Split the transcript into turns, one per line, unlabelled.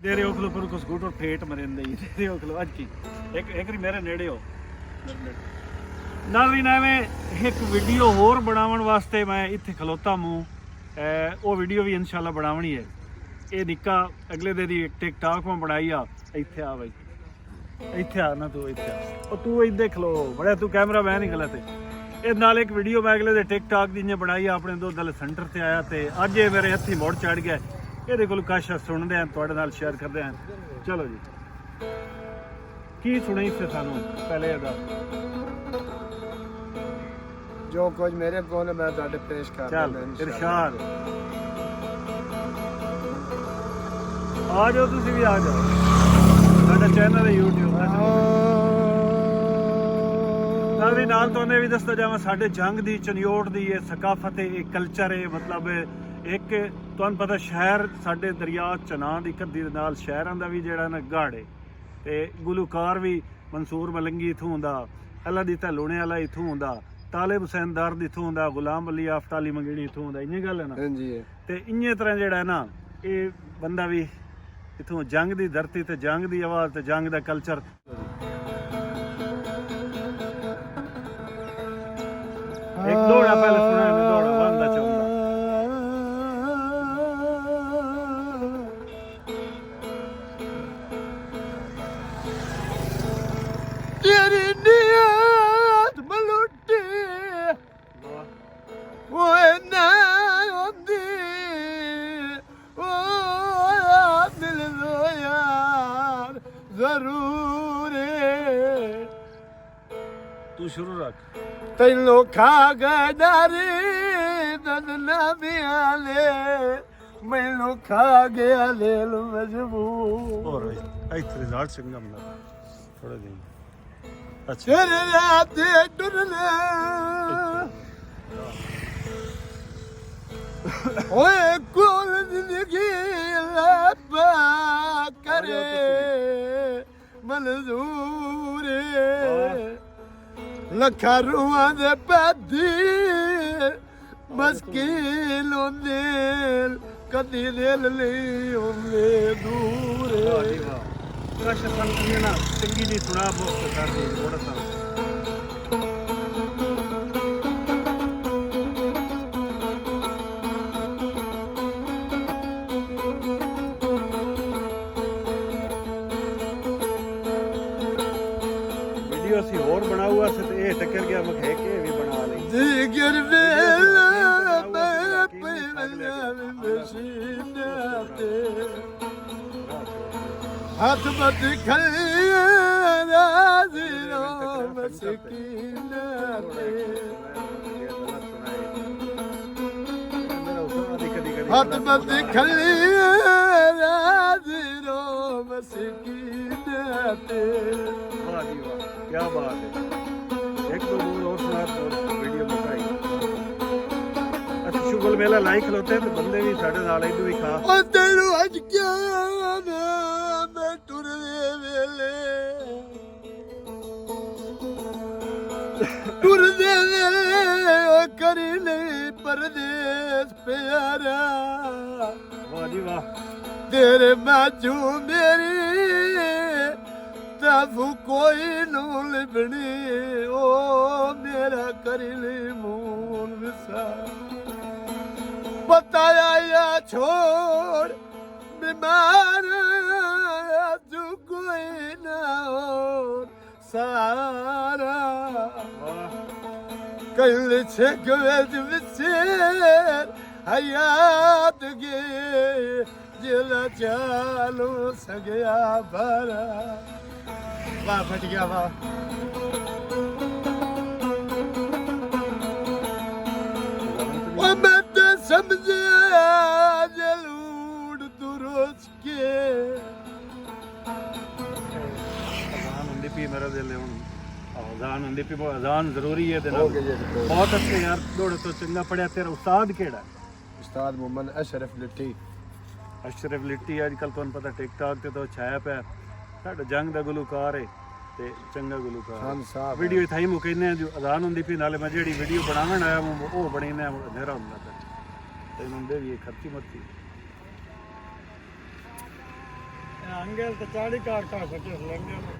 ਤੇਰੇ ਉਖਲੋ ਪਰ ਕੋ ਸਕੂਟਰ ਫੇਟ ਮਰਿੰਦੇ ਹੀ ਤੇਰੇ ਉਖਲੋ ਅੱਜ ਕੀ ਇੱਕ ਮੇਰੇ ਨੇੜੇ ਹੋ ਨਾਲ ਵੀ ਨਵੇਂ ਇੱਕ ਵੀਡੀਓ ਹੋਰ ਬਣਾਉਣ ਵਾਸਤੇ ਮੈਂ ਇੱਥੇ ਖਲੋਤਾ ਮੂੰ ਉਹ ਵੀਡੀਓ ਵੀ ਇਨਸ਼ਾਅੱਲਾ ਬਣਾਉਣੀ ਹੈ। ਇਹ ਨਿੱਕਾ ਅਗਲੇ ਦਿਨ ਦੀ ਟਿਕਟੌਕ ਮੈਂ ਬਣਾਈ ਆ। ਇੱਥੇ ਆ ਬਈ ਇੱਥੇ ਆ ਨਾ ਤੂੰ ਇੱਥੇ ਉਹ ਤੂੰ ਇੱਥੇ ਖਲੋ ਬੜਾ ਤੂੰ ਕੈਮਰਾ ਮੈਨ ਹੀ ਗਲਤ ਹੈ। ਇਹ ਨਾਲ ਇੱਕ ਵੀਡੀਓ ਮੈਂ ਅਗਲੇ ਦੇ ਟਿਕਟੌਕ ਦੀ ਬਣਾਈ ਆਪਣੇ ਦੋ ਦਲ ਸੈਂਟਰ ਤੇ ਆਇਆ ਤੇ ਅੱਜ ਇਹ ਮੇਰੇ ਹੱਥੀ ਮੋੜ ਚੜ ਗਿਆ। ਇਹਦੇ ਕੋਲ ਕਾਸ਼ਾ ਸੁਣਦੇ ਆਂ ਤੁਹਾਡੇ ਨਾਲ ਸ਼ੇਅਰ ਕਰਦੇ ਆਂ। ਚਲੋ ਜੀ ਕੀ ਸੁਣਾਈ ਸੀ ਸਾਨੂੰ ਪਹਿਲੇ ਇਹਦਾ
ਜੋ ਕੁਝ ਮੇਰੇ ਕੋਲ ਮੈਂ ਤੁਹਾਡੇ ਪੇਸ਼ ਕਰ
ਦਿੰਦਾ ਇਰਸ਼ਾਦ। ਆ ਜਾਓ ਤੁਸੀਂ ਵੀ ਆ ਜਾਓ ਸਾਡਾ ਚੈਨਲ ਹੈ YouTube ਨਾਲ ਵੀ ਨਾਲ ਤੁਹਾਨੂੰ ਵੀ ਦੱਸਦਾ ਜਾਵਾਂ ਸਾਡੇ ਜੰਗ ਦੀ ਚਨਿਓਟ ਦੀ ਇਹ ਸਕਾਫਤ ਹੈ ਇਹ ਕਲਚਰ ਹੈ। ਮਤਲਬ ਇੱਕ ਤੁਹਾਨੂੰ ਪਤਾ ਸ਼ਹਿਰ ਸਾਡੇ ਦਰਿਆ ਚਨਾਹ ਦੀ ਕੱਦੀ ਦੇ ਨਾਲ ਸ਼ਹਿਰਾਂ ਦਾ ਵੀ ਜਿਹੜਾ ਨਾ ਗਾੜੇ ਤੇ ਗੁਲੂਕਾਰ ਵੀ ਮਨਸੂਰ ਮਲੰਗੀ ਇਥੋਂ ਹੁੰਦਾ ਅੱਲਾ ਦੀ ਧਲੂਣੇ ਵਾਲਾ ਇਥੋਂ ਹੁੰਦਾ ਤਾਲਿਬ ਹੁਸੈਨ ਦਰਦ ਇਥੋਂ ਹੁੰਦਾ ਗੁਲਾਮ ਅਲੀ ਆਫਤ ਅਲੀ ਮੰਗਣੀ ਇਥੋਂ ਹੁੰਦਾ ਇੰਨੀ ਗੱਲ ਹੈ ਨਾ
ਹਾਂਜੀ
ਤੇ ਇੰਨੇ ਤਰ੍ਹਾਂ ਜਿਹੜਾ ਨਾ ਇਹ ਬੰਦਾ ਵੀ ਇਥੋਂ ਜੰਗ ਦੀ ਧਰਤੀ ਤੇ ਜੰਗ ਦੀ ਆਵਾਜ਼ ਤੇ ਜੰਗ ਦਾ ਕਲਚਰ ਇੱਕ ਦੌੜਾ ਪਹਿਲੇ ਸੁਣਾ ਦੌੜਾ ਬੰਦਾ ਚਾਹੁੰਦਾ
तेरी नियत मलुटी वो ना होती ओ दिल दो यार जरूर
तू शुरू रख
तैनू खा गदारी ददना बियाले मैनू खा गया लेल मजबूर
और इधर रिजल्ट चंगा मिला थोड़े दिन अच्छा
तेरे रात टुरने ओए कोल जिंदगी लबा करे मंजूर लखा रूहां दे पैदी मस्कीन होंदे कदी दिल नहीं होंदे दूर
काशा संग ना चंगी जी सुना बहुत कर दी थोड़ा सा वीडियो सी और बना हुआ से तो ये टक्कर गया मैं कह के भी बना ली
जिगर वेला मैं पीला मशीना ते हाथ मत खलिया राज़िरो मस्कीना ते हाथ मत खलिया राज़िरो मस्कीना ते
वाह जी वाह क्या बात है। एक दो बोल और सुना तो वीडियो बताई अच्छा शुगल मेला लाइक खलोते हैं तो बंदे भी साढ़े नाल इधर भी खा
ओ तेरू अज क्या ना मैं टुरदे वेले ओ करी नहीं परदेस प्यारा
वाह जी वाह
तेरे बाजू मेरी तब कोई नू लिबनी ओ मेरा करिले मूल विसा बताया या छोड़ बीमार तू कोई ना हो सारा कल छक वेज विसेर हयात गे जिला चालो सगया भरा वाह फट गया वाह मैं तो समझा जलूड दुरुस्त के
अजान हुंदी पी मेरा दिल हुन अजान हुंदी पी अजान जरूरी है देना बहुत अच्छे यार दौड़ तो चंगा पढ़िया तेरा उस्ताद केड़ा
उस्ताद मोहम्मद अशरफ लिट्टी
अशरफ लिट्टी आजकल तुहानू पता टिकटॉक ते तो छाया पिया साडा जंग दा गुलूकार है ते चंगा गुलूकार
खान साहब
वीडियो इथाई मुकने जो अजान हुंदी पी नाले मैं जेड़ी वीडियो बनावन आया वो बणीने अंधेरा हुंदा ते मुंडे भी खर्ची मत ਅੰਗਲ ਤੇ ਚਾੜੀ ਕਾਟ ਸਕੇ ਲੰਗੇ